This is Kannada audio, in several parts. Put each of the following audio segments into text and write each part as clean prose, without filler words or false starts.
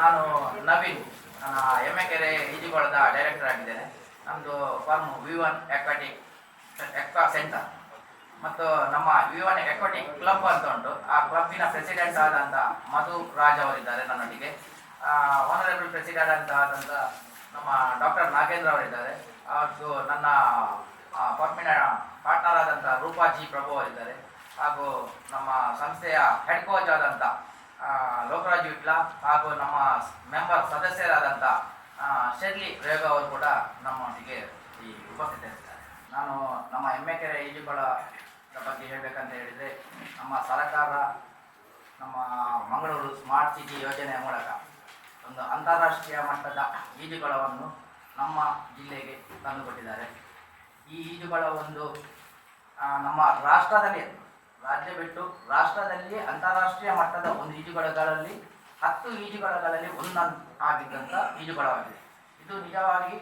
ನಾನು ನವೀನ್ ಎಮ್ಮೆಕೆರೆ ಈಜುಕೊಳದ ಡೈರೆಕ್ಟರ್ ಆಗಿದ್ದೇನೆ. ನಮ್ಮದು form V1 aquatic aqua centre ಮತ್ತು ನಮ್ಮ V1 ಅಕ್ವಾಟಿಕ್ ಕ್ಲಬ್ ಅಂತ ಉಂಟು. ಆ ಕ್ಲಬ್ಬಿನ ಪ್ರೆಸಿಡೆಂಟ್ ಆದಂಥ ಮಧು ರಾಜ್ ಅವರಿದ್ದಾರೆ ನನ್ನೊಟ್ಟಿಗೆ. ಆನರೇಬಲ್ ಪ್ರೆಸಿಡೆಂಟ್ ಅಂತ ಆದಂಥ ನಮ್ಮ ಡಾಕ್ಟರ್ ನಾಗೇಂದ್ರ ಅವರಿದ್ದಾರೆ. ಹಾಗೂ ನನ್ನ ಫಾರ್ಮಿನ ಪಾರ್ಟ್ನರ್ ಆದಂಥ ರೂಪಾ ಜಿ ಪ್ರಭು ಅವರಿದ್ದಾರೆ. ಹಾಗೂ ನಮ್ಮ ಸಂಸ್ಥೆಯ ಹೆಡ್ ಕೋಚ್ ಆದಂಥ ಲೋಕರಾಜ್ ವಿಟ್ಲ ಹಾಗೂ ನಮ್ಮ ಮೆಂಬರ್ ಸದಸ್ಯರಾದಂಥ ಶೆರ್ಲಿ ರೇಗ ಅವರು ಕೂಡ ನಮ್ಮೊಂದಿಗೆ ಈ ಉಪಸ್ಥಿತರಿದ್ದಾರೆ. ನಾನು ನಮ್ಮ ಎಮ್ಮೆಕೆರೆ ಈಜುಕೊಳದ ಬಗ್ಗೆ ಹೇಳಬೇಕಂತ ಹೇಳಿದರೆ, ನಮ್ಮ ಸರ್ಕಾರ ನಮ್ಮ ಮಂಗಳೂರು ಸ್ಮಾರ್ಟ್ ಸಿಟಿ ಯೋಜನೆಯ ಮೂಲಕ ಒಂದು ಅಂತಾರಾಷ್ಟ್ರೀಯ ಮಟ್ಟದ ಈಜುಕೊಳವನ್ನು ನಮ್ಮ ಜಿಲ್ಲೆಗೆ ತಂದುಕೊಟ್ಟಿದ್ದಾರೆ. ಈ ಈಜುಕೊಳ ಒಂದು ನಮ್ಮ ರಾಷ್ಟ್ರದಲ್ಲಿ, ರಾಜ್ಯ ಬಿಟ್ಟು ರಾಷ್ಟ್ರದಲ್ಲಿ ಅಂತಾರಾಷ್ಟ್ರೀಯ ಮಟ್ಟದ ಒಂದು ಈಜುಕೊಳಗಳಲ್ಲಿ 10 ಈಜುಕೊಳಗಳಲ್ಲಿ ಆಗಿದ್ದಂಥ ಈಜುಕೊಳವಾಗಿದೆ. ಇದು ನಿಜವಾಗಿ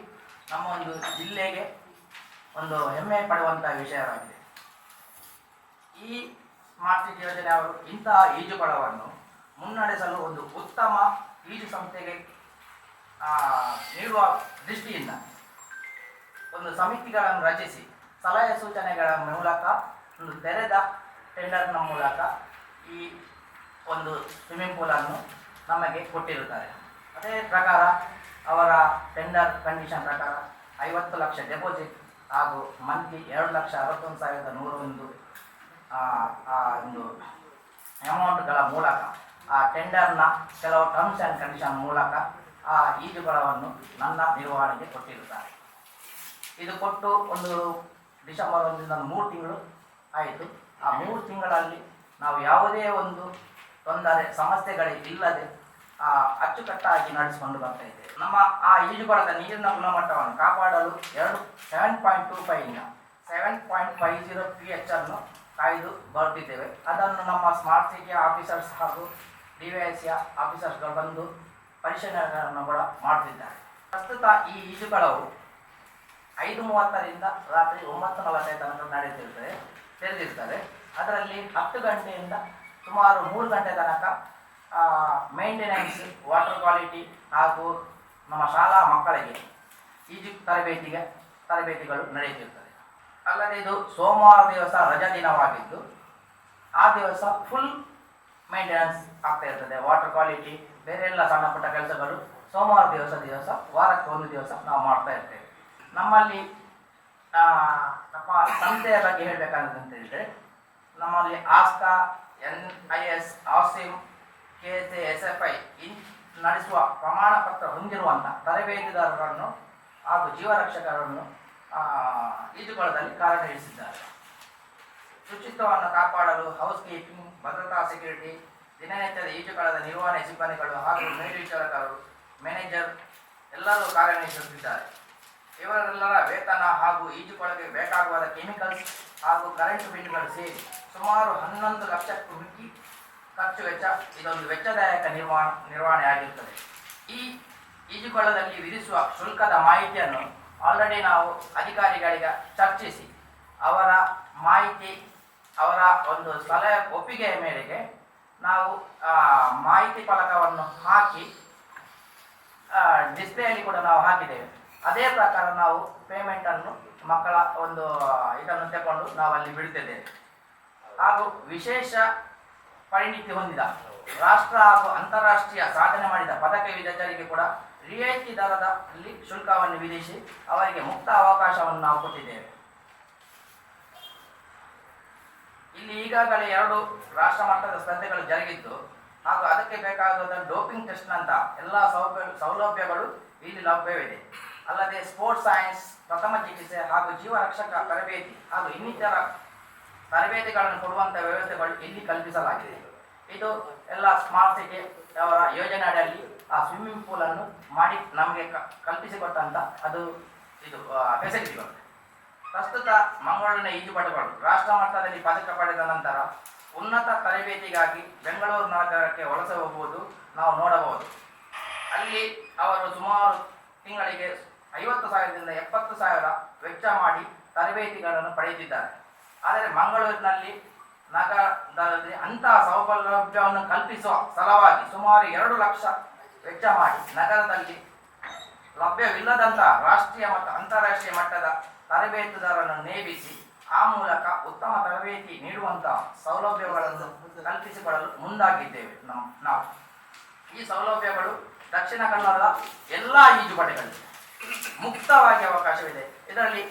ನಮ್ಮ ಒಂದು ಜಿಲ್ಲೆಗೆ ಒಂದು ಹೆಮ್ಮೆ ಪಡುವಂಥ ವಿಷಯವಾಗಿದೆ. ಈ ಸ್ಮಾರ್ಟ್ ಸಿಟಿ ಯೋಜನೆ ಅವರು ಇಂತಹ ಈಜುಕೊಳವನ್ನು ಮುನ್ನಡೆಸಲು ಒಂದು ಉತ್ತಮ ಈಜು ಸಂಸ್ಥೆಗೆ ನೀಡುವ ದೃಷ್ಟಿಯಿಂದ ಒಂದು ಸಮಿತಿಗಳನ್ನು ರಚಿಸಿ ಸಲಹೆ ಸೂಚನೆಗಳ ಮೂಲಕ ಒಂದು ತೆರೆದ ಟೆಂಡರ್ನ ಮೂಲಕ ಈ ಒಂದು ಸ್ವಿಮ್ಮಿಂಗ್ ಪೂಲನ್ನು ನಮಗೆ ಕೊಟ್ಟಿರುತ್ತಾರೆ. ಅದೇ ಪ್ರಕಾರ ಅವರ ಟೆಂಡರ್ ಕಂಡೀಷನ್ ಪ್ರಕಾರ 50 ಲಕ್ಷ ಡೆಪಾಸಿಟ್ ಹಾಗೂ ಮಂತ್ಲಿ 2,61,101 ಒಂದು ಅಮೌಂಟ್ಗಳ ಮೂಲಕ ಆ ಟೆಂಡರ್ನ ಕೆಲವು ಟರ್ಮ್ಸ್ ಆ್ಯಂಡ್ ಕಂಡೀಷನ್ ಮೂಲಕ ಆ ಈಜುಕೊಳವನ್ನು ನನ್ನ ನಿರ್ವಹಣೆಗೆ ಕೊಟ್ಟಿರುತ್ತಾರೆ. ಇದು ಕೊಟ್ಟು ಒಂದು ಡಿಸೆಂಬರ್ 1ರಿಂದ 3 ತಿಂಗಳು ಆಯಿತು. ಆ 3 ತಿಂಗಳಲ್ಲಿ ನಾವು ಯಾವುದೇ ಒಂದು ತೊಂದರೆ ಸಮಸ್ಯೆಗಳಿಲ್ಲದೆ ಅಚ್ಚುಕಟ್ಟಾಗಿ ನಡೆಸಿಕೊಂಡು ಬರ್ತಾ ಇದ್ದೇವೆ. ನಮ್ಮ ಆ ಈಜುಕೊಳದ ನೀರಿನ ಗುಣಮಟ್ಟವನ್ನು ಕಾಪಾಡಲು 7.25 7.50 pH ಅನ್ನು ಕಾಯ್ದು ಬರುತ್ತಿದ್ದೇವೆ. ಅದನ್ನು ನಮ್ಮ ಸ್ಮಾರ್ಟ್ ಸಿಟಿಯ ಆಫೀಸರ್ಸ್ ಹಾಗೂ DYSಯ ಆಫೀಸರ್ಸ್ಗಳು ಬಂದು ಪರಿಶೀಲನೆಗಳನ್ನು ಕೂಡ ಮಾಡುತ್ತಿದ್ದಾರೆ. ಪ್ರಸ್ತುತ ಈ ಈಜುಕೊಳವು 5:30ರಿಂದ ರಾತ್ರಿ 9:45 ತನಕ ತೆರೆದಿರ್ತದೆ. ಅದರಲ್ಲಿ 10 ಗಂಟೆಯಿಂದ ಸುಮಾರು 3 ಗಂಟೆ ತನಕ ಮೇಂಟೆನೆನ್ಸ್, ವಾಟರ್ ಕ್ವಾಲಿಟಿ ಹಾಗೂ ನಮ್ಮ ಶಾಲಾ ಮಕ್ಕಳಿಗೆ ಈಜು ತರಬೇತಿಗಳು ನಡೆಯುತ್ತಿರ್ತದೆ. ಅಲ್ಲದೆ ಇದು ಸೋಮವಾರ ದಿವಸ ರಜಾ ದಿನವಾಗಿದ್ದು ಆ ದಿವಸ ಫುಲ್ ಮೇಂಟೆನೆನ್ಸ್ ಆಗ್ತಾ ಇರ್ತದೆ. ವಾಟರ್ ಕ್ವಾಲಿಟಿ ಬೇರೆ ಎಲ್ಲ ಸಣ್ಣ ಪುಟ್ಟ ಕೆಲಸಗಳು ಸೋಮವಾರ ದಿವಸ ವಾರಕ್ಕೆ 1 ದಿವಸ ನಾವು ಮಾಡ್ತಾ ಇರ್ತೇವೆ. ನಮ್ಮಲ್ಲಿ ನಮ್ಮ ಸಂಸ್ಥೆಯ ಬಗ್ಗೆ ಹೇಳಬೇಕಂತ ಹೇಳಿದರೆ, ನಮ್ಮಲ್ಲಿ ಆಸ್ಕಾ, NIS, ಆಸಿಮ್, KSA, SFI ನಡೆಸುವ ಪ್ರಮಾಣ ಪತ್ರ ಹೊಂದಿರುವಂಥ ತರಬೇತಿದಾರರನ್ನು ಹಾಗೂ ಜೀವರಕ್ಷಕರನ್ನು ಈಜುಕೊಳದಲ್ಲಿ ಕಾರ್ಯನಿರ್ವಹಿಸಿದ್ದಾರೆ. ಶುಚಿತ್ವವನ್ನು ಕಾಪಾಡಲು ಹೌಸ್ ಕೀಪಿಂಗ್, ಭದ್ರತಾ, ಸೆಕ್ಯೂರಿಟಿ, ದಿನನಿತ್ಯದ ಈಜುಕೊಳದ ನಿರ್ವಹಣೆ ಸಿಬ್ಬಂದಿಗಳು ಹಾಗೂ ಮೇಲ್ವಿಚಾರಕರು, ಮ್ಯಾನೇಜರ್ ಎಲ್ಲರೂ ಕಾರ್ಯನಿರ್ವಹಿಸುತ್ತಿದ್ದಾರೆ. ಇವರೆಲ್ಲರ ವೇತನ ಹಾಗೂ ಈಜುಕೊಳಗೆ ಬೇಕಾಗುವ ಕೆಮಿಕಲ್ಸ್ ಹಾಗೂ ಕರೆಂಟ್ ಬಿಲ್ಗಳು ಸೇರಿ ಸುಮಾರು 11 ಲಕ್ಷಕ್ಕೂ ಮಿಕ್ಕಿ ಖರ್ಚು ವೆಚ್ಚ. ಇದೊಂದು ವೆಚ್ಚದಾಯಕ ನಿರ್ವಹಣೆ ಆಗಿರುತ್ತದೆ. ಈ ಈಜುಕೊಳದಲ್ಲಿ ವಿಧಿಸುವ ಶುಲ್ಕದ ಮಾಹಿತಿಯನ್ನು ಆಲ್ರೆಡಿ ನಾವು ಅಧಿಕಾರಿಗಳಿಗೆ ಚರ್ಚಿಸಿ ಅವರ ಮಾಹಿತಿ, ಅವರ ಒಂದು ಸಲಹೆ ಒಪ್ಪಿಗೆಯ ಮೇರೆಗೆ ನಾವು ಮಾಹಿತಿ ಫಲಕವನ್ನು ಹಾಕಿ ಡಿಸ್ಪ್ಲೇಯಲ್ಲಿ ಕೂಡ ನಾವು ಹಾಕಿದ್ದೇವೆ. ಅದೇ ಪ್ರಕಾರ ನಾವು ಪೇಮೆಂಟನ್ನು ಮಕ್ಕಳ ಒಂದು ಇದನ್ನು ತಗೊಂಡು ನಾವು ಅಲ್ಲಿ ಬಿಡುತ್ತಿದ್ದೇವೆ. ಹಾಗೂ ವಿಶೇಷ ಪರಿಣಿತಿ ಹೊಂದಿದ ರಾಷ್ಟ್ರ ಹಾಗೂ ಅಂತಾರಾಷ್ಟ್ರೀಯ ಸಾಧನೆ ಮಾಡಿದ ಪದಕ ವಿಜೇತರಿಗೆ ಕೂಡ ರಿಯಾಯಿತಿ ದರದಲ್ಲಿ ಶುಲ್ಕವನ್ನು ವಿಧಿಸಿ ಅವರಿಗೆ ಮುಕ್ತ ಅವಕಾಶವನ್ನು ನಾವು ಕೊಟ್ಟಿದ್ದೇವೆ. ಇಲ್ಲಿ ಈಗಾಗಲೇ 2 ರಾಷ್ಟ್ರ ಮಟ್ಟದ ಸ್ಪರ್ಧೆಗಳು ಜರುಗಿದ್ದು ಹಾಗೂ ಅದಕ್ಕೆ ಬೇಕಾದ ಡೋಪಿಂಗ್ ಟೆಸ್ಟ್ನಂಥ ಎಲ್ಲ ಸೌಲಭ್ಯಗಳು ಇಲ್ಲಿ ಲಭ್ಯವಿದೆ. ಅಲ್ಲದೆ ಸ್ಪೋರ್ಟ್ಸ್ ಸೈನ್ಸ್, ಪ್ರಥಮ ಚಿಕಿತ್ಸೆ ಹಾಗೂ ಜೀವರಕ್ಷಕ ತರಬೇತಿ ಹಾಗೂ ಇನ್ನಿತರ ತರಬೇತಿಗಳನ್ನು ಕೊಡುವಂಥ ವ್ಯವಸ್ಥೆಗಳು ಇಲ್ಲಿ ಕಲ್ಪಿಸಲಾಗಿದೆ. ಇದು ಎಲ್ಲ ಸ್ಮಾರ್ಟ್ ಸಿಟಿ ಅವರ ಯೋಜನೆ ಅಡಿಯಲ್ಲಿ ಆ ಸ್ವಿಮ್ಮಿಂಗ್ ಪೂಲನ್ನು ಮಾಡಿ ನಮಗೆ ಕಲ್ಪಿಸಿಕೊಟ್ಟಂಥ ಇದು ಫೆಸಿಲಿಟಿಗಳು. ಪ್ರಸ್ತುತ ಮಂಗಳೂರಿನ ಈಜುಪಟುಗಳು ರಾಷ್ಟ್ರ ಮಟ್ಟದಲ್ಲಿ ಪದಕ ಪಡೆದ ನಂತರ ಉನ್ನತ ತರಬೇತಿಗಾಗಿ ಬೆಂಗಳೂರು ನಗರಕ್ಕೆ ವಲಸೆ ಹೋಗುವುದು ನಾವು ನೋಡಬಹುದು. ಅಲ್ಲಿ ಅವರು ಸುಮಾರು ತಿಂಗಳಿಗೆ 50,000ದಿಂದ 70,000 ವೆಚ್ಚ ಮಾಡಿ ತರಬೇತಿಗಳನ್ನು ಪಡೆಯುತ್ತಿದ್ದಾರೆ. ಆದರೆ ಮಂಗಳೂರಿನಲ್ಲಿ ನಗರದಲ್ಲಿ ಅಂತಹ ಸೌಲಭ್ಯವನ್ನು ಕಲ್ಪಿಸುವ ಸಲುವಾಗಿ ಸುಮಾರು 2 ಲಕ್ಷ ವೆಚ್ಚ ಮಾಡಿ ನಗರದಲ್ಲಿ ಲಭ್ಯವಿಲ್ಲದಂಥ ರಾಷ್ಟ್ರೀಯ ಮತ್ತು ಅಂತಾರಾಷ್ಟ್ರೀಯ ಮಟ್ಟದ ತರಬೇತುದಾರರನ್ನು ನೇಮಿಸಿ ಆ ಮೂಲಕ ಉತ್ತಮ ತರಬೇತಿ ನೀಡುವಂತಹ ಸೌಲಭ್ಯಗಳನ್ನು ಕಲ್ಪಿಸಿಕೊಳ್ಳಲು ಮುಂದಾಗಿದ್ದೇವೆ. ನಾವು ಈ ಸೌಲಭ್ಯಗಳು ದಕ್ಷಿಣ ಕನ್ನಡದ ಎಲ್ಲ ಈಜುಪಟುಗಳಿಗೆ ಮುಕ್ತವಾಗಿ ಅವಕಾಶವಿದೆ. ಇದರಲ್ಲಿ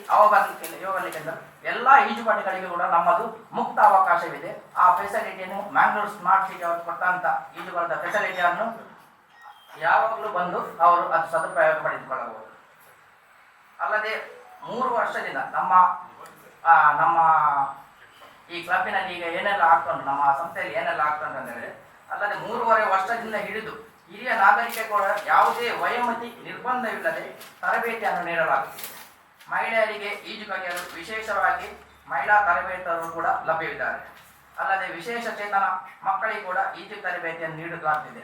ಯೋಗಲಿಕ್ಕಿಂತ ಎಲ್ಲ ಈಜುಪಟುಗಳಿಗೆ ಕೂಡ ನಮ್ಮದು ಮುಕ್ತ ಅವಕಾಶವಿದೆ. ಆ ಫೆಸಿಲಿಟಿಯನ್ನು ಮ್ಯಾಂಗ್ಳೂರ್ ಸ್ಮಾರ್ಟ್ ಸಿಟಿ ಅವರು ಕೊಟ್ಟಂತ ಈಜುಕೊಳದ ಫೆಸಿಲಿಟಿಯನ್ನು ಯಾವಾಗಲೂ ಬಂದು ಅವರು ಅದು ಸದುಪಯೋಗ ಪಡೆದುಕೊಳ್ಳಬಹುದು. ಅಲ್ಲದೆ 3 ವರ್ಷದಿಂದ ನಮ್ಮ ಈ ಕ್ಲಬ್ಬಿನಲ್ಲಿ ಈಗ ಏನೆಲ್ಲ ಆಗ್ತುಂಟು, ನಮ್ಮ ಸಂಸ್ಥೆಯಲ್ಲಿ ಏನೆಲ್ಲ ಆಗ್ತುಂಟು ಅಂತ ಹೇಳಿದ್ರೆ, ಅಲ್ಲದೆ 3.5 ವರ್ಷದಿಂದ ಹಿಡಿದು ಹಿರಿಯ ನಾಗರಿಕ ಕೂಡ ಯಾವುದೇ ವಯೋಮಿತಿ ನಿರ್ಬಂಧವಿಲ್ಲದೆ ತರಬೇತಿಯನ್ನು ನೀಡಲಾಗುತ್ತಿದೆ. ಮಹಿಳೆಯರಿಗೆ ಈಜು ಕಲಿಯಲು ವಿಶೇಷವಾಗಿ ಮಹಿಳಾ ತರಬೇತರು ಕೂಡ ಲಭ್ಯವಿದ್ದಾರೆ. ಅಲ್ಲದೆ ವಿಶೇಷ ಚೇತನ ಮಕ್ಕಳಿಗೆ ಕೂಡ ಈಜು ತರಬೇತಿಯನ್ನು ನೀಡಲಾಗುತ್ತಿದೆ.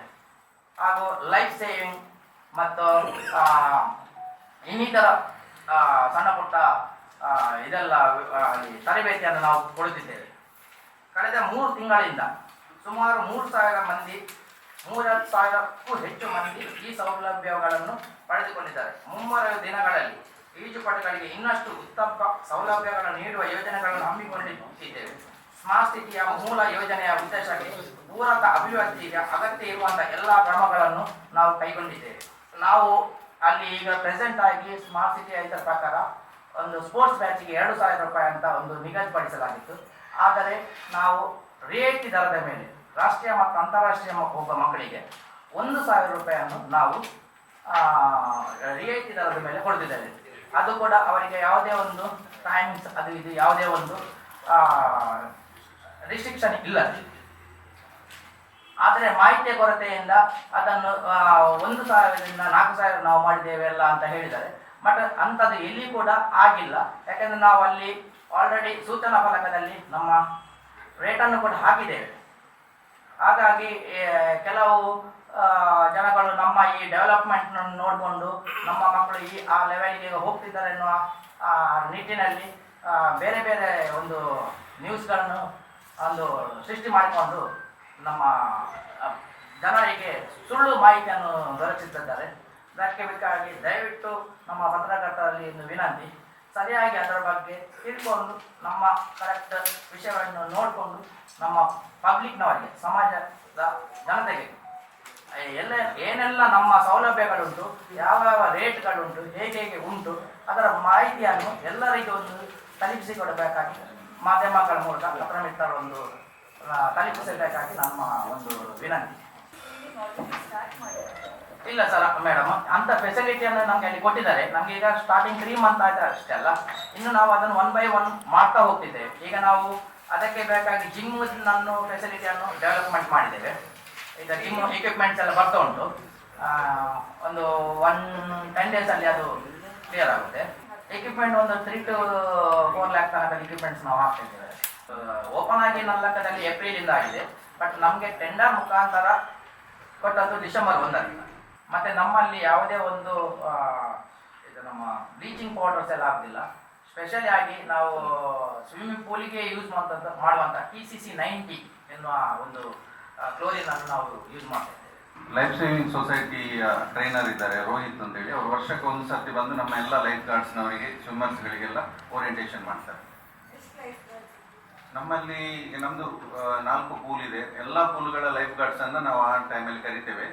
ಹಾಗೂ ಲೈಫ್ ಸೇವಿಂಗ್ ಮತ್ತು ಇನ್ನಿತರ ಸಣ್ಣ ಪುಟ್ಟ ಇದೆಲ್ಲ ತರಬೇತಿಯನ್ನು ನಾವು ಕೊಡುತ್ತಿದ್ದೇವೆ. ಕಳೆದ 3 ತಿಂಗಳಿಂದ ಸುಮಾರು 3,000 ಮಂದಿ 30,000ಕ್ಕೂ ಹೆಚ್ಚು ಮಂದಿ ಈ ಸೌಲಭ್ಯಗಳನ್ನು ಪಡೆದುಕೊಂಡಿದ್ದಾರೆ. ಮುಂಬರುವ ದಿನಗಳಲ್ಲಿ ಈಜುಪಟುಗಳಿಗೆ ಇನ್ನಷ್ಟು ಉತ್ತಮ ಸೌಲಭ್ಯಗಳನ್ನು ನೀಡುವ ಯೋಜನೆಗಳನ್ನು ಹಮ್ಮಿಕೊಂಡಿದ್ದೇವೆ. ಸ್ಮಾರ್ಟ್ ಸಿಟಿಯ ಮೂಲ ಯೋಜನೆಯ ಉದ್ದೇಶಕ್ಕೆ ಪೂರಕ ಅಭಿವೃದ್ಧಿಗೆ ಅಗತ್ಯ ಇರುವಂತಹ ಎಲ್ಲ ಕ್ರಮಗಳನ್ನು ನಾವು ಕೈಗೊಂಡಿದ್ದೇವೆ. ನಾವು ಅಲ್ಲಿ ಈಗ ಪ್ರೆಸೆಂಟ್ ಆಗಿ ಸ್ಮಾರ್ಟ್ ಸಿಟಿ ಇದರ ಪ್ರಕಾರ ಒಂದು ಸ್ಪೋರ್ಟ್ಸ್ ಬ್ಯಾಚಿಗೆ 2,000 ರೂಪಾಯಿ ಅಂತ ಒಂದು ನಿಗದಿಪಡಿಸಲಾಗಿತ್ತು. ಆದರೆ ನಾವು ರಿಯಾಯಿತಿ ದರದ ಮೇಲೆ ರಾಷ್ಟ್ರೀಯ ಮತ್ತು ಅಂತಾರಾಷ್ಟ್ರೀಯ ಒಬ್ಬ ಮಕ್ಕಳಿಗೆ 1,000 ರೂಪಾಯಿಯನ್ನು ನಾವು ರಿಯಾಯಿತಿ ದರದ ಮೇಲೆ ಕೊಡ್ತಿದ್ದೇವೆ. ಅದು ಕೂಡ ಅವರಿಗೆ ಯಾವುದೇ ಒಂದು ಟೈಮಿಂಗ್ಸ್ ಅದು ಇದು ಯಾವುದೇ ಒಂದು ರಿಸ್ಟ್ರಿಕ್ಷನ್ ಇಲ್ಲ. ಆದರೆ ಮಾಹಿತಿಯ ಕೊರತೆಯಿಂದ ಅದನ್ನು 1,000ದಿಂದ 4,000 ನಾವು ಮಾಡಿದ್ದೇವೆ ಅಲ್ಲ ಅಂತ ಹೇಳಿದ್ದಾರೆ. ಬಟ್ ಅಂಥದ್ದು ಎಲ್ಲಿ ಕೂಡ ಆಗಿಲ್ಲ. ಯಾಕೆಂದರೆ ನಾವು ಅಲ್ಲಿ ಆಲ್ರೆಡಿ ಸೂಚನಾ ಫಲಕದಲ್ಲಿ ನಮ್ಮ ರೇಟನ್ನು ಕೂಡ ಹಾಕಿದ್ದೇವೆ. ಹಾಗಾಗಿ ಕೆಲವು ಜನಗಳು ನಮ್ಮ ಈ ಡೆವಲಪ್ಮೆಂಟ್ನ ನೋಡಿಕೊಂಡು ನಮ್ಮ ಮಕ್ಕಳು ಆ ಲೆವೆಲ್ಗೆ ಹೋಗ್ತಿದ್ದಾರೆ ಎನ್ನುವ ನಿಟ್ಟಿನಲ್ಲಿ ಬೇರೆ ಬೇರೆ ಒಂದು ನ್ಯೂಸ್ಗಳನ್ನು ಒಂದು ಸೃಷ್ಟಿ ಮಾಡಿಕೊಂಡು ನಮ್ಮ ಜನರಿಗೆ ಸುಳ್ಳು ಮಾಹಿತಿಯನ್ನು ದೊರಕಿಸುತ್ತಿದ್ದಾರೆ. ಅದಕ್ಕೆ ಬೇಕಾಗಿ ದಯವಿಟ್ಟು ನಮ್ಮ ಪತ್ರಕರ್ತರಲ್ಲಿ ಒಂದು ವಿನಂತಿ, ಸರಿಯಾಗಿ ಅದರ ಬಗ್ಗೆ ತಿಳ್ಕೊಂಡು ನಮ್ಮ ಕರೆಕ್ಟ್ ವಿಷಯಗಳನ್ನು ನೋಡಿಕೊಂಡು ನಮ್ಮ ಪಬ್ಲಿಕ್ನವರಿಗೆ, ಸಮಾಜದ ಜನತೆಗೆ ಏನೆಲ್ಲ ನಮ್ಮ ಸೌಲಭ್ಯಗಳುಂಟು, ಯಾವ ರೇಟ್ಗಳುಂಟು, ಹೇಗೆ ಉಂಟು, ಅದರ ಮಾಹಿತಿಯನ್ನು ಎಲ್ಲರಿಗೂ ಒಂದು ತಲುಪಿಸಿಕೊಡಬೇಕಾಗಿ ಮಾಧ್ಯಮಗಳ ಮೂಲಕ ಪತ್ರಮಿತ್ರರು ಒಂದು ತಲುಪಿಸಬೇಕಾಗಿ ನಮ್ಮ ಒಂದು ವಿನಂತಿ. ಇಲ್ಲ ಸರ್ ಮೇಡಮ್, ಅಂಥ ಫೆಸಿಲಿಟಿಯನ್ನು ನಮಗೆ ಅಲ್ಲಿ ಕೊಟ್ಟಿದ್ದಾರೆ. ನಮಗೆ ಈಗ ಸ್ಟಾರ್ಟಿಂಗ್ 3 ಮಂತ್ ಆಯ್ತು ಅಷ್ಟೇ ಅಲ್ಲ, ಇನ್ನು ನಾವು ಅದನ್ನು 1 by 1 ಮಾಡ್ತಾ ಹೋಗ್ತಿದ್ದೇವೆ. ಈಗ ನಾವು ಅದಕ್ಕೆ ಬೇಕಾಗಿ ಜಿಮ್ನನ್ನು ಫೆಸಿಲಿಟಿಯನ್ನು ಡೆವಲಪ್ಮೆಂಟ್ ಮಾಡಿದ್ದೇವೆ. ಈಗ ಜಿಮ್ ಎಕ್ವಿಪ್ಮೆಂಟ್ಸ್ ಎಲ್ಲ ಬರ್ತಾ ಉಂಟು. ಒಂದು 10 ಡೇಸಲ್ಲಿ ಅದು ಕ್ಲಿಯರ್ ಆಗುತ್ತೆ. ಎಕ್ವಿಪ್ಮೆಂಟ್ ಒಂದು 3 to 4 lakh ತನಕ ಎಕ್ವಿಪ್ಮೆಂಟ್ಸ್ ನಾವು ಹಾಕ್ತಿದ್ದೇವೆ. ಓಪನ್ ಆಗಿ ನನ್ನ ಲೆಕ್ಕದಲ್ಲಿ ಏಪ್ರಿಲಿಂದ ಆಗಿದೆ. ಬಟ್ ನಮಗೆ ಟೆಂಡರ್ ಮುಖಾಂತರ ಕೊಟ್ಟದ್ದು ಡಿಸೆಂಬರ್ 1ರಿಂದ. ಮತ್ತು ನಮ್ಮಲ್ಲಿ ಯಾವುದೇ ಒಂದು ಇದು ನಮ್ಮ ಬ್ಲೀಚಿಂಗ್ ಪೌಡರ್ಸ್ ಎಲ್ಲ ಆಗೋದಿಲ್ಲ. ಸ್ಪೆಷಲಿ ಆಗಿ ನಾವು ಸ್ವಿಮ್ಮಿಂಗ್ ಪೂಲಿಗೆ ಯೂಸ್ ಮಾಡುವಂಥ TCC 90 ಎನ್ನುವ ಒಂದು ಕ್ಲೋರಿನನ್ನು ನಾವು ಯೂಸ್ ಮಾಡ್ತಾ ಇದ್ದೇವೆ. ಲೈಫ್ ಸೇವಿಂಗ್ ಸೊಸೈಟಿ ಟ್ರೈನರ್ ಇದ್ದಾರೆ ರೋಹಿತ್ ಅಂತೇಳಿ. ಅವರು ವರ್ಷಕ್ಕೆ 1 ಸರ್ತಿ ಬಂದು ನಮ್ಮ ಎಲ್ಲ ಲೈಫ್ ಗಾರ್ಡ್ಸ್ನವರಿಗೆ, ಸ್ವಿಮ್ಮರ್ಸ್ಗಳಿಗೆಲ್ಲ ಓರಿಯೆಂಟೇಷನ್ ಮಾಡ್ತಾರೆ. ನಮ್ಮಲ್ಲಿ ನಮ್ಮದು 4 ಪೂಲ್ ಇದೆ. ಎಲ್ಲ ಪೂಲ್ಗಳ ಲೈಫ್ ಗಾರ್ಡ್ಸನ್ನು ನಾವು ಆ ಟೈಮಲ್ಲಿ ಕರಿತೇವೆ.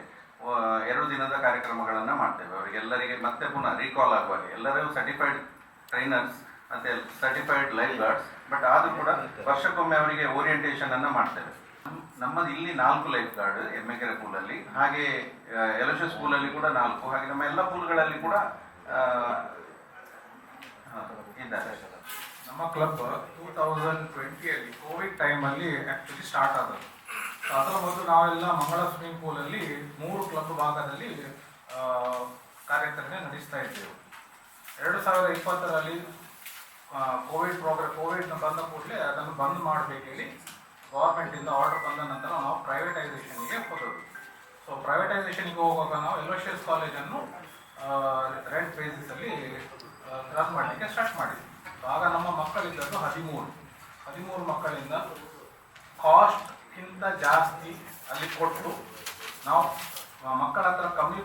2 ದಿನದ ಕಾರ್ಯಕ್ರಮಗಳನ್ನು ಮಾಡ್ತೇವೆ. ಅವರಿಗೆಲ್ಲರಿಗೆ ಮತ್ತೆ ಪುನಃ ರೀಕಾಲ್ ಆಗುವಾಗ ಎಲ್ಲರೂ ಸರ್ಟಿಫೈಡ್ ಟ್ರೈನರ್ಸ್ ಮತ್ತು ಸರ್ಟಿಫೈಡ್ ಲೈಫ್ ಗಾರ್ಡ್ಸ್. ಬಟ್ ಆದರೂ ಕೂಡ ವರ್ಷಕ್ಕೊಮ್ಮೆ ಅವರಿಗೆ ಓರಿಯೆಂಟೇಷನನ್ನು ಮಾಡ್ತೇವೆ. ನಮ್ಮದು ಇಲ್ಲಿ 4 ಲೈಫ್ ಗಾರ್ಡ್ ಎಮ್ಮೆಕೆರೆ ಪೂಲಲ್ಲಿ, ಹಾಗೆ ಎಲೋಶಸ್ ಪೂಲಲ್ಲಿ ಕೂಡ 4, ಹಾಗೆ ನಮ್ಮ ಎಲ್ಲ ಪೂಲ್ಗಳಲ್ಲಿ ಕೂಡ ಇದ್ದಾರೆ. ನಮ್ಮ ಕ್ಲಬ್ 2020 ಕೋವಿಡ್ ಟೈಮಲ್ಲಿ ಆ್ಯಕ್ಚುಲಿ ಸ್ಟಾರ್ಟ್ ಆದದ್ದು. ಅದರ ಮೊದಲು ನಾವೆಲ್ಲ ಮಂಗಳ ಸ್ವಿಮ್ಮಿಂಗ್ ಪೂಲಲ್ಲಿ 3 ಕ್ಲಬ್ ಭಾಗದಲ್ಲಿ ಕಾರ್ಯಾಚರಣೆ ನಡೆಸ್ತಾ ಇದ್ದೆವು. 2020ರಲ್ಲಿ ಕೋವಿಡ್ ಬಂದ ಕೂಡಲೇ ಅದನ್ನು ಬಂದ್ ಮಾಡಬೇಕೇಳಿ ಗೌರ್ಮೆಂಟಿಂದ ಆರ್ಡರ್ ಬಂದ ನಂತರ ನಾವು ಪ್ರೈವೇಟೈಸೇಷನ್ಗೆ ಹೋದೆವು. ಸೊ ಪ್ರೈವೇಟೈಸೇಷನ್ಗೆ ಹೋಗುವಾಗ ನಾವು ಎಲೋಶಿಯಸ್ ಕಾಲೇಜನ್ನು ರೆಂಟ್ ಬೇಸಿಸಲ್ಲಿ ರನ್ ಮಾಡಲಿಕ್ಕೆ ಸ್ಟಾರ್ಟ್ ಮಾಡಿದ್ವಿ. ಆಗ ನಮ್ಮ ಮಕ್ಕಳಿದ್ದದ್ದು 13 ಮಕ್ಕಳಿಂದ ಕಾಸ್ಟ್ಗಿಂತ ಜಾಸ್ತಿ ಅಲ್ಲಿ ಕೊಟ್ಟು ನಾವು ಮಕ್ಕಳ ಹತ್ರ ಕಮ್ಮಿ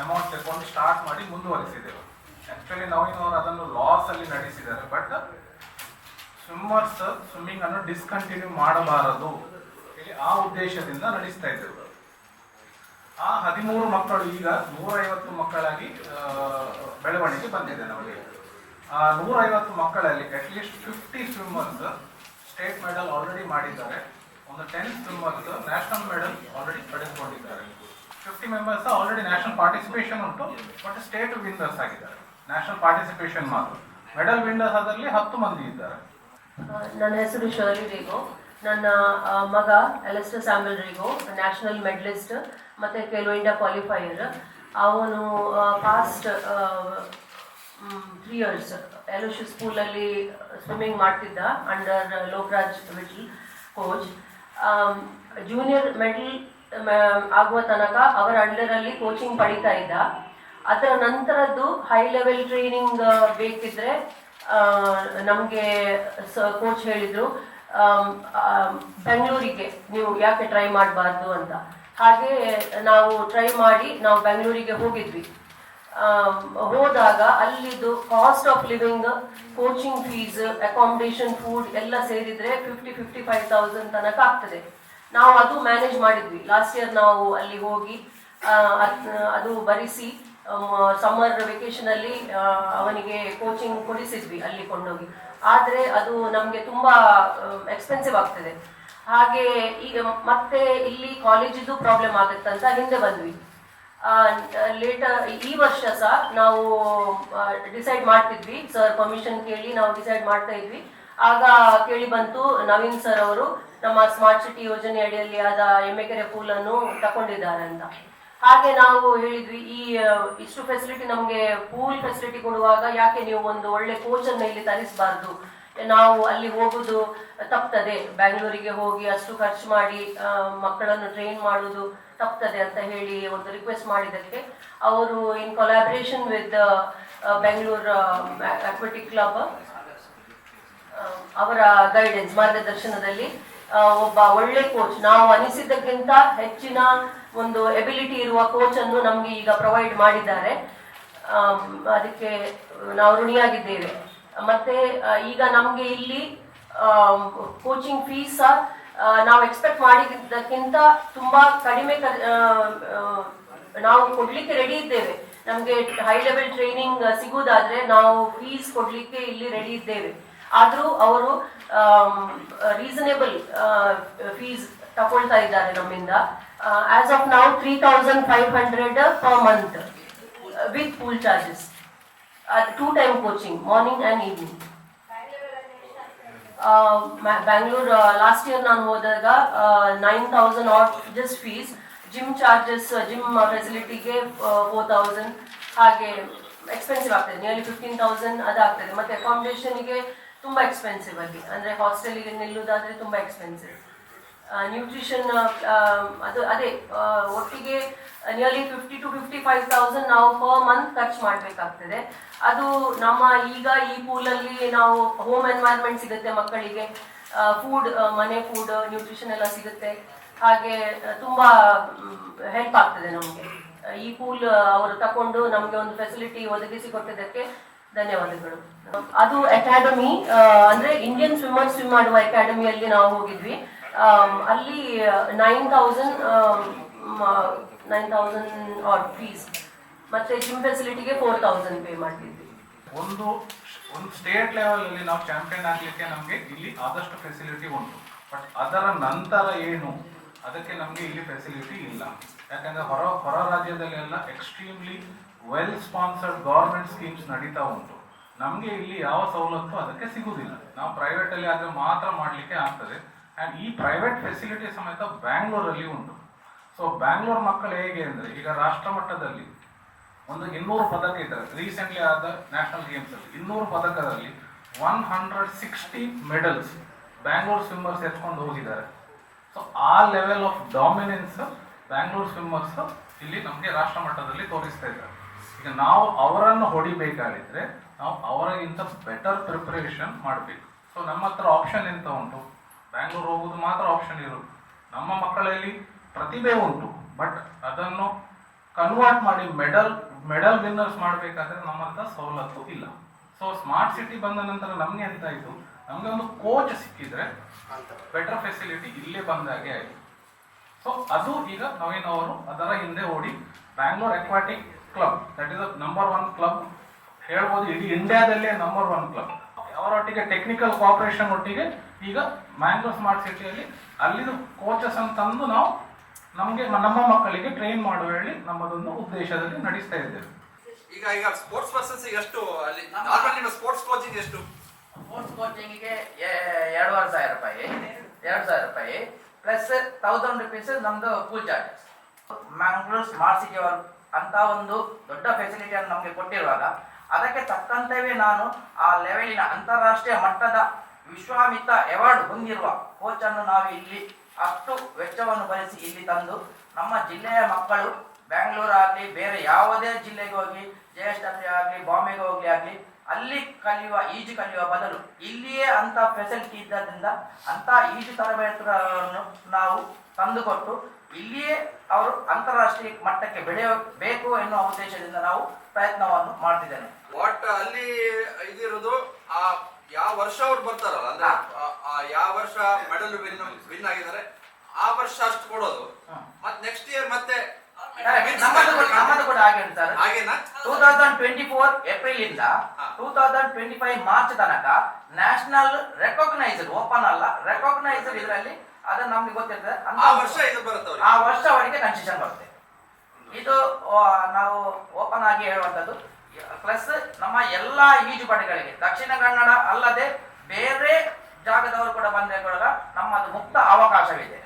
ಅಮೌಂಟ್ ತೆಗೆದುಕೊಂಡು ಸ್ಟಾರ್ಟ್ ಮಾಡಿ ಮುಂದುವರಿಸಿದೆವು. ಆ್ಯಕ್ಚುಲಿ ನವೀನವರು ಅದನ್ನು ಲಾಸ್ ಅಲ್ಲಿ ನಡೆಸಿದ್ದಾರೆ. ಬಟ್ ಸ್ವಿಮ್ಮರ್ಸ್ ಸ್ವಿಮ್ಮಿಂಗ್ ಅನ್ನು ಡಿಸ್ಕಂಟಿನ್ಯೂ ಮಾಡಬಾರದು ಹೇಳಿ ಆ ಉದ್ದೇಶದಿಂದ ನಡೆಸ್ತಾ ಇದ್ದೆವು. ಆ 13 ಮಕ್ಕಳು ಈಗ 150 ಮಕ್ಕಳಾಗಿ ಬೆಳವಣಿಗೆ ಬಂದಿದೆ ನಮಗೆ. ಆ 150 ಮಕ್ಕಳಲ್ಲಿ at least 50 swimmers state medal already ಮಾಡಿದ್ದಾರೆ. ಒಂದು 10 ಸ್ವಿಮ್ಮರ್ಸ್ ನ್ಯಾಷನಲ್ ಮೆಡಲ್ ಆಲ್ರೆಡಿ ಪಡೆದುಕೊಂಡಿದ್ದಾರೆ. 50 ಮೆಂಬರ್ಸ್ ಆಲ್ರೆಡಿ ನ್ಯಾಷನಲ್ ಪಾರ್ಟಿಸಿಪೇಷನ್ ಉಂಟು, ಬಟ್ ಸ್ಟೇಟ್ ವಿನ್ನರ್ಸ್ ಆಗಿದ್ದಾರೆ. ನ್ಯಾಷನಲ್ ಪಾರ್ಟಿಸಿಪೇಷನ್ ಮಾತ್ರ. ಮೆಡಲ್ ವಿನ್ನರ್ಸ್ ಅದರಲ್ಲಿ 10 ಮಂದಿ ಇದ್ದಾರೆ. ನನ್ನ ಹೆಸರು ಶರ್ಲಿ ರೇಗೋ. ನನ್ನ ಮಗ Alastair Samuel Rego national medallist ಮತ್ತು ಖೇಲೋ ಇಂಡಿಯಾ ಕ್ವಾಲಿಫೈಯರ್. ಅವನು ಪಾಸ್ಟ್ 3 years LOC ಸ್ಕೂಲಲ್ಲಿ ಸ್ವಿಮ್ಮಿಂಗ್ ಮಾಡ್ತಿದ್ದ under Lokaraj ವಿಟ್ಲ್ coach. Junior medal ಆಗುವ ತನಕ ಅವರ ಅಂಡರಲ್ಲಿ ಕೋಚಿಂಗ್ ಪಡಿತಾ ಇದ್ದ. ಅದರ ನಂತರದ್ದು ಹೈ ಲೆವೆಲ್ ಟ್ರೈನಿಂಗ್ ಬೇಕಿದ್ರೆ ನಮಗೆ ಕೋಚ್ ಹೇಳಿದರು ಬೆಂಗಳೂರಿಗೆ ನೀವು ಯಾಕೆ ಟ್ರೈ ಮಾಡಬಾರ್ದು ಅಂತ. ಹಾಗೆ ನಾವು ಟ್ರೈ ಮಾಡಿ ನಾವು ಬೆಂಗಳೂರಿಗೆ ಹೋಗಿದ್ವಿ. ಹೋದಾಗ ಅಲ್ಲಿದ್ದು cost of living, coaching fees, accommodation, food ಎಲ್ಲ ಸೇರಿದರೆ 50-55,000 ತನಕ ಆಗ್ತದೆ. ನಾವು ಅದು ಮ್ಯಾನೇಜ್ ಮಾಡಿದ್ವಿ. ಲಾಸ್ಟ್ ಇಯರ್ ನಾವು ಅಲ್ಲಿ ಹೋಗಿ ಅದು ಭರಿಸಿ ಸಮ್ಮರ್ ವೆಕೇಷನಲ್ಲಿ ಅವನಿಗೆ ಕೋಚಿಂಗ್ ಕೊಡಿಸಿದ್ವಿ ಅಲ್ಲಿ ಕೊಂಡೋಗಿ. ಆದರೆ ಅದು ನಮಗೆ ತುಂಬ ಎಕ್ಸ್ಪೆನ್ಸಿವ್ ಆಗ್ತದೆ. ಹಾಗೆ ಈಗ ಮತ್ತೆ ಇಲ್ಲಿ ಕಾಲೇಜಿದ್ದು ಪ್ರಾಬ್ಲಮ್ ಆಗುತ್ತಂತ ಹಿಂದೆ ಬಂದ್ವಿ. ಲೇಟರ್ ಈ ವರ್ಷ ಸಹ ನಾವು ಡಿಸೈಡ್ ಮಾಡ್ತಿದ್ವಿ, ಸರ್ ಪರ್ಮಿಷನ್ ಕೇಳಿ ನಾವು ಡಿಸೈಡ್ ಮಾಡ್ತಾ ಇದ್ವಿ. ಆಗ ಕೇಳಿ ಬಂತು ನವೀನ್ ಸರ್ ಅವರು ನಮ್ಮ ಸ್ಮಾರ್ಟ್ ಸಿಟಿ ಯೋಜನೆ ಅಡಿಯಲ್ಲಿ ಆದ ಎಮ್ಮೆಕೆರೆ ಪೂಲನ್ನು ತಗೊಂಡಿದ್ದಾರೆ ಅಂತ. ಹಾಗೆ ನಾವು ಹೇಳಿದ್ವಿ ಇಷ್ಟು ಫೆಸಿಲಿಟಿ ನಮಗೆ ಪೂಲ್ ಫೆಸಿಲಿಟಿ ಕೊಡುವಾಗ ಯಾಕೆ ನೀವು ಒಂದು ಒಳ್ಳೆ ಕೋಚನ್ನು ಇಲ್ಲಿ ತರಿಸಬಾರ್ದು, ನಾವು ಅಲ್ಲಿ ಹೋಗೋದು ತಪ್ತದೆ, ಬ್ಯಾಂಗ್ಳೂರಿಗೆ ಹೋಗಿ ಅಷ್ಟು ಖರ್ಚು ಮಾಡಿ ಮಕ್ಕಳನ್ನು ಟ್ರೈನ್ ಮಾಡೋದು ತಪ್ತದೆ ಅಂತ ಹೇಳಿ ಒಂದು ರಿಕ್ವೆಸ್ಟ್ ಮಾಡಿದ್ದಕ್ಕೆ ಅವರು ಇನ್ collaboration with Bengaluru aquatic club ಅವರ ಗೈಡೆನ್ಸ್ ಮಾರ್ಗದರ್ಶನದಲ್ಲಿ ಒಬ್ಬ ಒಳ್ಳೆ ಕೋಚ್, ನಾವು ಅನಿಸಿದ್ದಕ್ಕಿಂತ ಹೆಚ್ಚಿನ ಒಂದು ಎಬಿಲಿಟಿ ಇರುವ ಕೋಚ್ ಅನ್ನು ನಮಗೆ ಈಗ ಪ್ರೊವೈಡ್ ಮಾಡಿದ್ದಾರೆ. ಅದಕ್ಕೆ ನಾವು ಋಣಿಯಾಗಿದ್ದೇವೆ. ಮತ್ತೆ ಈಗ ನಮಗೆ ಇಲ್ಲಿ ಕೋಚಿಂಗ್ ಫೀಸ್ ನಾವು ಎಕ್ಸ್ಪೆಕ್ಟ್ ಮಾಡಿದ್ದಕ್ಕಿಂತ ತುಂಬ ಕಡಿಮೆ ನಾವು ಕೊಡ್ಲಿಕ್ಕೆ ರೆಡಿ ಇದ್ದೇವೆ. ನಮಗೆ ಹೈ ಲೆವೆಲ್ ಟ್ರೈನಿಂಗ್ ಸಿಗುವುದಾದ್ರೆ ನಾವು ಫೀಸ್ ಕೊಡ್ಲಿಕ್ಕೆ ಇಲ್ಲಿ ರೆಡಿ ಇದ್ದೇವೆ. ಆದರೂ ಅವರು ರೀಸನೇಬಲ್ ಫೀಸ್ ತಗೊಳ್ತಾ ಇದ್ದಾರೆ ನಮ್ಮಿಂದ. ಆಸ್ ಆಫ್ ನಾವು 3,500 per month with pool charges. 2 time coaching morning and evening. Bangalore last year ನಾನು ಹೋದಾಗ 9,000 at just fees. Gym charges, gym ಫೆಸಿಲಿಟಿಗೆ 4,000. ಹಾಗೆ ಎಕ್ಸ್ಪೆನ್ಸಿವ್ ಆಗ್ತದೆ, ನಿಯರ್ಲಿ 15,000 ಅದಾಗ್ತದೆ. ಮತ್ತು ಅಕಾಮಿಡೇಷನ್ಗೆ ತುಂಬ ಎಕ್ಸ್ಪೆನ್ಸಿವ್ ಅಲ್ಲಿ, ಅಂದರೆ ಹಾಸ್ಟೆಲಿಗೆ ನಿಲ್ಲುವುದಾದರೆ ತುಂಬ ಎಕ್ಸ್ಪೆನ್ಸಿವ್. ನ್ಯೂಟ್ರಿಷನ್ ಅದು ಅದೇ ಒಟ್ಟಿಗೆ ನಿಯರ್ಲಿ 50,000-55,000 ನಾವು ಪರ್ ಮಂತ್ ಖರ್ಚು ಮಾಡಬೇಕಾಗ್ತದೆ. ಅದು ನಮ್ಮ ಈಗ ಈ ಪೂಲಲ್ಲಿ ನಾವು ಹೋಮ್ ಎನ್ವೈರ್ಮೆಂಟ್ ಸಿಗುತ್ತೆ ಮಕ್ಕಳಿಗೆ, ಫುಡ್, ಮನೆ ಫುಡ್, ನ್ಯೂಟ್ರಿಷನ್ ಎಲ್ಲ ಸಿಗುತ್ತೆ. ಹಾಗೆ ತುಂಬ ಹೆಲ್ಪ್ ಆಗ್ತದೆ ನಮಗೆ. ಈ ಪೂಲ್ ಅವರು ತಗೊಂಡು ನಮಗೆ ಒಂದು ಫೆಸಿಲಿಟಿ ಒದಗಿಸಿ ಕೊಟ್ಟಿದ್ದಕ್ಕೆ ಧನ್ಯವಾದಗಳು. ಅದು ಅಕಾಡೆಮಿ ಅಂದರೆ ಇಂಡಿಯನ್ ಸ್ವಿಮ್ಮರ್ ಸ್ವಿಮ್ ಮಾಡುವ ಅಕಾಡೆಮಿಯಲ್ಲಿ ನಾವು ಹೋಗಿದ್ವಿ. ಅಲ್ಲಿ 9,000 ಆಡ್ ಫೀಸ್, ಮತ್ತೆ ಜಿಮ್ ಫೆಸಿಲಿಟಿಗೆ 4,000 ಪೇ ಮಾಡ್ತಿದ್ವಿ. ಒಂದು ಸ್ಟೇಟ್ ಲೆವೆಲ್ ಅಲ್ಲಿ ನಾವು ಚಾಂಪಿಯನ್ ಆಗ್ಲಿಕ್ಕೆ ನಮಗೆ ಇಲ್ಲಿ ಆದಷ್ಟು ಫೆಸಿಲಿಟಿ ಉಂಟು. ಬಟ್ ಅದರ ನಂತರ ಏನು, ಅದಕ್ಕೆ ನಮಗೆ ಇಲ್ಲಿ ಫೆಸಿಲಿಟಿ ಇಲ್ಲ. ಯಾಕಂದ್ರೆ ಹೊರ ರಾಜ್ಯದಲ್ಲಿ ಎಲ್ಲ extremely well sponsored government schemes ನಡೀತಾ ಉಂಟು. ನಮಗೆ ಇಲ್ಲಿ ಯಾವ ಸವಲತ್ತು ಅದಕ್ಕೆ ಸಿಗುವುದಿಲ್ಲ. ನಾವು ಪ್ರೈವೇಟಲ್ಲಿ ಆದರೆ ಮಾತ್ರ ಮಾಡಲಿಕ್ಕೆ ಆಗ್ತದೆ. ಆ್ಯಂಡ್ ಈ ಪ್ರೈವೇಟ್ ಫೆಸಿಲಿಟಿ ಸಮೇತ ಬ್ಯಾಂಗ್ಳೂರಲ್ಲಿ ಉಂಟು. ಸೊ ಬ್ಯಾಂಗ್ಳೂರ್ ಮಕ್ಕಳು ಹೇಗೆ ಅಂದರೆ, ಈಗ ರಾಷ್ಟ್ರ ಮಟ್ಟದಲ್ಲಿ ಒಂದು 200 ಪದಕ ಇದ್ದಾರೆ. ರೀಸೆಂಟ್ಲಿ ಆದ ನ್ಯಾಷನಲ್ ಗೇಮ್ಸಲ್ಲಿ 200 ಪದಕದಲ್ಲಿ 160 ಮೆಡಲ್ಸ್ ಬ್ಯಾಂಗ್ಳೂರ್ ಸ್ವಿಮ್ಮರ್ಸ್ ಎತ್ಕೊಂಡು ಹೋಗಿದ್ದಾರೆ. ಸೊ ಆ level of dominance Bangalore swimmers ಇಲ್ಲಿ ನಮಗೆ ರಾಷ್ಟ್ರ ಮಟ್ಟದಲ್ಲಿ ತೋರಿಸ್ತಾ ಇದ್ದಾರೆ. ಈಗ ನಾವು ಅವರನ್ನು ಹೊಡಿಬೇಕಾಗಿದ್ರೆ ನಾವು ಅವರಿಗಿಂತ ಬೆಟರ್ ಪ್ರಿಪರೇಷನ್ ಮಾಡಬೇಕು. ಸೊ ನಮ್ಮ ಹತ್ರ ಆಪ್ಷನ್ ಎಂತ ಉಂಟು, ಬ್ಯಾಂಗ್ಳೂರ್ ಹೋಗೋದು ಮಾತ್ರ ಆಪ್ಷನ್ ಇರೋದು. ನಮ್ಮ ಮಕ್ಕಳಲ್ಲಿ ಪ್ರತಿಭೆ ಉಂಟು, ಬಟ್ ಅದನ್ನು ಕನ್ವರ್ಟ್ ಮಾಡಿ ಮೆಡಲ್ ವಿನ್ನರ್ಸ್ ಮಾಡಬೇಕಾದ್ರೆ ನಮ್ಮಂತ ಸವಲತ್ತು ಇಲ್ಲ. ಸೊ ಸ್ಮಾರ್ಟ್ ಸಿಟಿ ಬಂದ ನಂತರ ನಮ್ಗೆ ಎಂತ ಆಯ್ತು, ನಮ್ಗೆ ಒಂದು ಕೋಚ್ ಸಿಕ್ಕಿದ್ರೆ ಬೆಟರ್ ಫೆಸಿಲಿಟಿ ಇಲ್ಲೇ ಬಂದಾಗೆ ಆಯ್ತು. ಸೊ ಅದು ಈಗ ನವೀನ್ ಅವರು ಅದರ ಹಿಂದೆ ಓಡಿ Bangalore aquatic club, that is number 1 club ಹೇಳ್ಬೋದು, ಇಡೀ ಇಂಡಿಯಾದಲ್ಲೇ ನಂಬರ್ 1 ಕ್ಲಬ್. ಅವರೊಟ್ಟಿಗೆ ಟೆಕ್ನಿಕಲ್ ಕೋಆಪರೇಷನ್ ಒಟ್ಟಿಗೆ ಈಗ ಮ್ಯಾಂಗ್ಳೂರ್ ಸ್ಮಾರ್ಟ್ ಸಿಟಿಯಲ್ಲಿ ಅಲ್ಲಿದು ಕೋಚಸ್ ಅಂತಂದು ನಾವು ನಮಗೆ ನಮ್ಮ ಮಕ್ಕಳಿಗೆ ಟ್ರೈನ್ ಮಾಡುವ ಹೇಳಿ ನಮ್ಮದೊಂದು ಉದ್ದೇಶದಲ್ಲಿ ನಡೆಸ್ತಾ ಇದ್ದೇವೆ. ಈಗ ಸ್ಪೋರ್ಟ್ಸ್ ಪರ್ಸನ್ಸ್ ಎಷ್ಟು ಅಲ್ಲಿ ನಾರ್ಮಲ್ ನಿಮ್ಮ ಸ್ಪೋರ್ಟ್ಸ್ ಕೋಚಿಂಗ್ ಎಷ್ಟು? ಸ್ಪೋರ್ಟ್ಸ್ ಕೋಚಿಂಗಿಗೆ 2,500 ರೂಪಾಯಿ, 2,000 ರೂಪಾಯಿ ಪ್ಲಸ್ 1,000 ರುಪೀಸ್ ನಮ್ದು pool charges. Mangalore smart city ಅವರು ಅಂತ ಒಂದು ದೊಡ್ಡ ಫೆಸಿಲಿಟಿಯನ್ನು ನಮಗೆ ಕೊಟ್ಟಿರುವಾಗ ಅದಕ್ಕೆ ತಕ್ಕಂತೆಯೇ ನಾನು ಆ ಲೆವೆಲಿನ ಅಂತಾರಾಷ್ಟ್ರೀಯ ಮಟ್ಟದ ವಿಶ್ವಾಮಿತ್ರ ಅವಾರ್ಡ್ ಹೊಂದಿರುವ ಕೋಚನ್ನು ನಾವು ಇಲ್ಲಿ ಅಷ್ಟು ವೆಚ್ಚವನ್ನು ಭರಿಸಿ ಇಲ್ಲಿ ತಂದು ನಮ್ಮ ಜಿಲ್ಲೆಯ ಮಕ್ಕಳು ಬ್ಯಾಂಗ್ಳೂರ್ ಆಗಲಿ ಬೇರೆ ಯಾವುದೇ ಜಿಲ್ಲೆಗೆ ಹೋಗಿ JSW ಆಗಲಿ ಬಾಂಬೆಗೆ ಹೋಗ್ಲಿ ಆಗಲಿ ಅಲ್ಲಿ ಈಜು ಕಲಿಯುವ ಬದಲು ಇಲ್ಲಿಯೇ ಅಂತ ಫೆಸಿಲಿಟಿ ಇದ್ದರಿಂದ ಅಂತ ಈಜು ತರಬೇತುದಾರರನ್ನು ನಾವು ತಂದುಕೊಟ್ಟು ಇಲ್ಲಿಯೇ ಅವರು ಅಂತಾರಾಷ್ಟ್ರೀಯ ಮಟ್ಟಕ್ಕೆ ಬೆಳೆಯಬೇಕು ಎನ್ನುವ ಉದ್ದೇಶದಿಂದ ನಾವು ಪ್ರಯತ್ನವನ್ನು ಮಾಡ್ತಿದ್ದೇನೆ. ವಾಟ್ ಅಲ್ಲಿ ಇದಿರೋದು ಆ ಯಾವ ವರ್ಷ ಅವ್ರು ಬರ್ತಾರಲ್ಲ, ಅಂದ್ರೆ ಯಾವ ವರ್ಷ ಮೆಡಲ್ ವಿನ್ ಆಗಿದ್ದಾರೆ ಆ ವರ್ಷ ಅಷ್ಟು ಕೊಡೋದು, ಮತ್ತೆ ನೆಕ್ಸ್ಟ್ ಇಯರ್ ಮತ್ತೆ ನಮ್ಮದು ಕೂಡ ಹಾಗೆ ಉಂಟು ಸರ್. ಹಾಗೇನಾ? 2024 ಏಪ್ರಿಲ್ ಇಂದ 2025 ಮಾರ್ಚ್ ತನಕ ನ್ಯಾಷನಲ್ ರೆಕಾಗ್ನೈಸ್ಡ್, ಓಪನ್ ಅಲ್ಲ ರೆಕಾಗ್ನೈಸ್ಡ್ ಇದರಲ್ಲಿ ಅದು ನಮ್ಗೆ ಗೊತ್ತಿರ್ತದೆ. ಆ ವರ್ಷ ಇದು ಬರುತ್ತೆ, ಆ ವರ್ಷ ಅವರಿಗೆ ಕನ್ಸೆಷನ್ ಬರುತ್ತೆ. ಇದು ನಾವು ಓಪನ್ ಆಗಿ ಹೇಳುವಂಥದ್ದು. ಪ್ಲಸ್ ನಮ್ಮ ಎಲ್ಲಾ ಈಜುಪಟುಗಳಿಗೆ ದಕ್ಷಿಣ ಕನ್ನಡ ಅಲ್ಲದೆ ಬೇರೆ ಜಾಗದವರು ಕೂಡ ಬಂದರೆ ಕೂಡ ನಮ್ಮದು ಮುಕ್ತ ಅವಕಾಶವಿದೆ.